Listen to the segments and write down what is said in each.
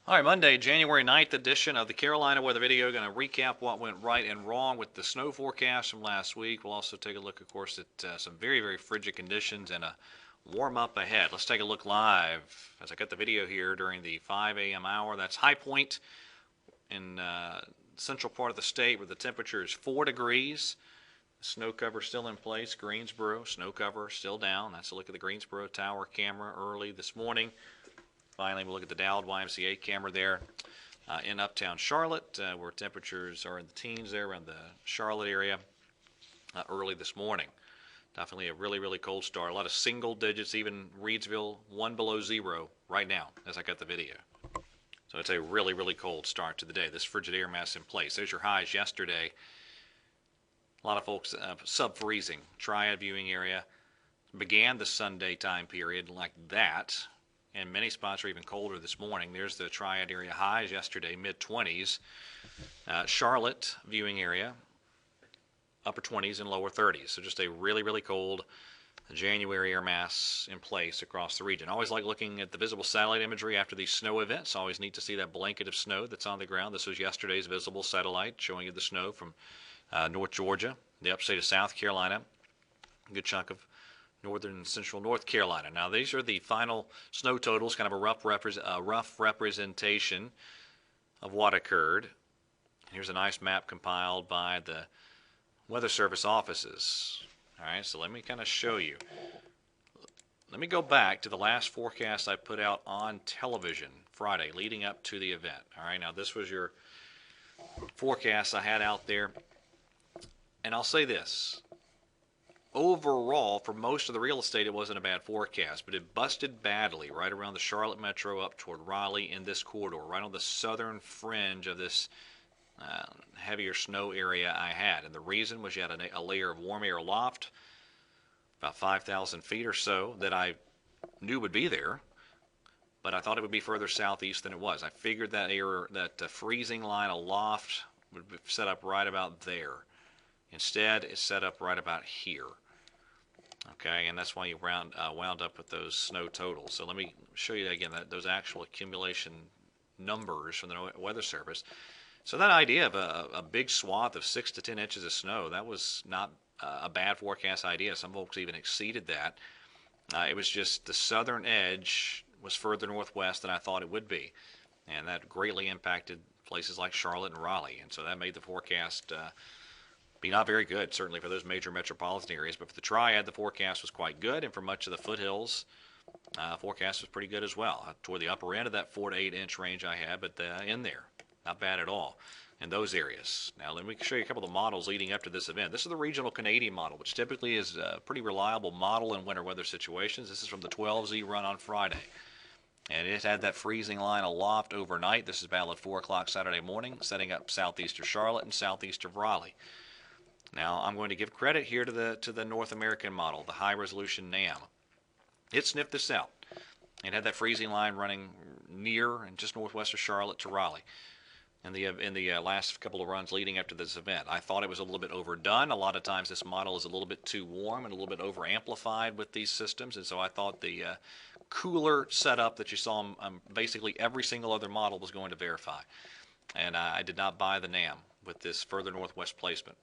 All right, Monday, January 9th edition of the Carolina Weather Video. Going to recap what went right and wrong with the snow forecast from last week. We'll also take a look, of course, at some very, very frigid conditions and a warm up ahead. Let's take a look live as I got the video here during the 5 a.m. hour. That's High Point in central part of the state where the temperature is 4 degrees. Snow cover still in place. Greensboro, snow cover still down. That's a look at the Greensboro Tower camera early this morning. Finally, we'll look at the Dowd YMCA camera there in uptown Charlotte, where temperatures are in the teens there around the Charlotte area early this morning. Definitely a really, really cold start. A lot of single digits, even Reidsville 1 below 0 right now as I got the video. So it's a really, really cold start to the day. This frigid air mass in place. There's your highs yesterday. A lot of folks sub-freezing. Triad viewing area began the Sunday time period like that. And many spots are even colder this morning. There's the Triad area highs yesterday, mid-20s. Charlotte viewing area, upper 20s and lower 30s. So just a really, really cold January air mass in place across the region. Always like looking at the visible satellite imagery after these snow events. Always neat to see that blanket of snow that's on the ground. This was yesterday's visible satellite showing you the snow from North Georgia, the upstate of South Carolina, a good chunk of northern and central North Carolina. Now these are the final snow totals, kind of a rough representation of what occurred. Here's a nice map compiled by the Weather Service offices. All right, so let me kind of show you. Let me go back to the last forecast I put out on television Friday leading up to the event. All right, now this was your forecast I had out there. And I'll say this. Overall, for most of the real estate, it wasn't a bad forecast, but it busted badly right around the Charlotte metro up toward Raleigh in this corridor, right on the southern fringe of this heavier snow area I had. And the reason was you had a layer of warm air aloft, about 5,000 feet or so, that I knew would be there, but I thought it would be further southeast than it was. I figured that freezing line aloft would be set up right about there. Instead, it's set up right about here. Okay, and that's why you wound up with those snow totals. So let me show you again those actual accumulation numbers from the Weather Service. So that idea of a big swath of 6 to 10 inches of snow, that was not a bad forecast idea. Some folks even exceeded that. It was just the southern edge was further northwest than I thought it would be, and that greatly impacted places like Charlotte and Raleigh. And so that made the forecast be not very good, certainly for those major metropolitan areas. But for the Triad, the forecast was quite good, and for much of the foothills, forecast was pretty good as well. Toward the upper end of that 4 to 8 inch range I had, but in there, not bad at all in those areas. Now let me show you a couple of the models leading up to this event. This is the regional Canadian model, which typically is a pretty reliable model in winter weather situations. This is from the 12Z run on Friday. And it had that freezing line aloft overnight. This is about at 4 o'clock Saturday morning, setting up southeast of Charlotte and southeast of Raleigh. Now, I'm going to give credit here to the North American model, the high-resolution NAM. It sniffed this out. It had that freezing line running near and just northwest of Charlotte to Raleigh in the last couple of runs leading up to this event. I thought it was a little bit overdone. A lot of times this model is a little bit too warm and a little bit over-amplified with these systems, and so I thought the cooler setup that you saw basically every single other model was going to verify. And I did not buy the NAM with this further northwest placement.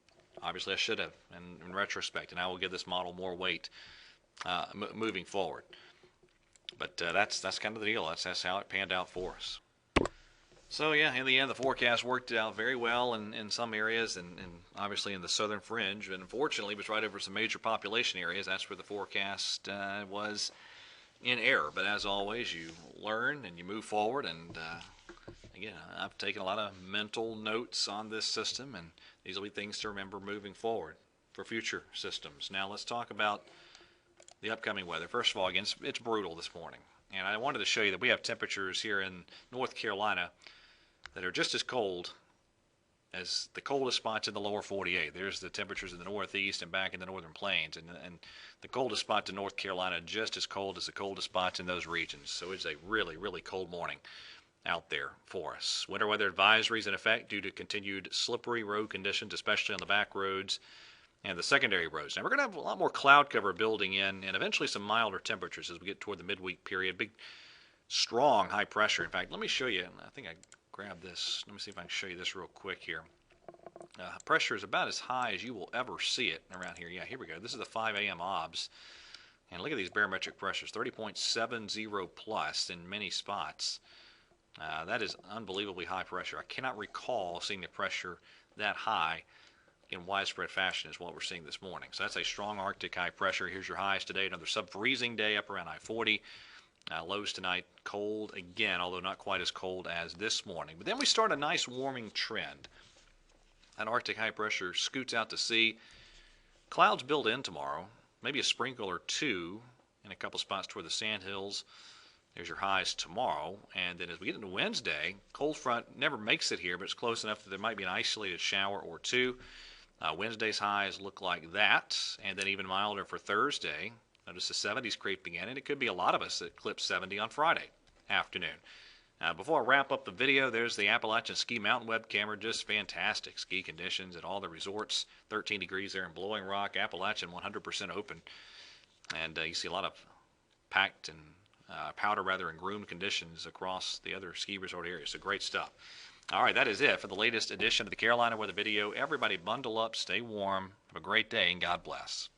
Obviously, I should have, in retrospect, and I will give this model more weight moving forward. But that's kind of the deal. That's how it panned out for us. So yeah, in the end, the forecast worked out very well in some areas, and obviously in the southern fringe. And unfortunately, it was right over some major population areas. That's where the forecast was in error. But as always, you learn and you move forward. And again, I've taken a lot of mental notes on this system, and these will be things to remember moving forward for future systems. Now let's talk about the upcoming weather. First of all, again, it's brutal this morning. And I wanted to show you that we have temperatures here in North Carolina that are just as cold as the coldest spots in the lower 48. There's the temperatures in the northeast and back in the northern plains. And the coldest spot in North Carolina just as cold as the coldest spots in those regions. So it's a really, really cold morning out there for us. Winter weather advisories in effect due to continued slippery road conditions, especially on the back roads and the secondary roads. Now we're going to have a lot more cloud cover building in and eventually some milder temperatures as we get toward the midweek period. Big strong high pressure. In fact, let me show you. I think I grabbed this. Let me see if I can show you this real quick here. Pressure is about as high as you will ever see it around here. Yeah, here we go. This is the 5 a.m. OBS. And look at these barometric pressures, 30.70 plus in many spots. That is unbelievably high pressure. I cannot recall seeing the pressure that high in widespread fashion is what we're seeing this morning. So that's a strong Arctic high pressure. Here's your highs today. Another sub-freezing day up around I-40. Lows tonight, cold again, although not quite as cold as this morning. But then we start a nice warming trend. That Arctic high pressure scoots out to sea. Clouds build in tomorrow. Maybe a sprinkle or two in a couple spots toward the sandhills. There's your highs tomorrow. And then as we get into Wednesday, cold front never makes it here, but it's close enough that there might be an isolated shower or two. Wednesday's highs look like that, and then even milder for Thursday. Notice the 70s creeping in, and it could be a lot of us that clip 70 on Friday afternoon. Before I wrap up the video, there's the Appalachian Ski Mountain web camera. Just fantastic ski conditions at all the resorts. 13 degrees there in Blowing Rock. Appalachian 100% open. And you see a lot of packed and powder rather and groomed conditions across the other ski resort areas. So great stuff. All right, that is it for the latest edition of the Carolina Weather Video. Everybody bundle up, stay warm, have a great day, and God bless.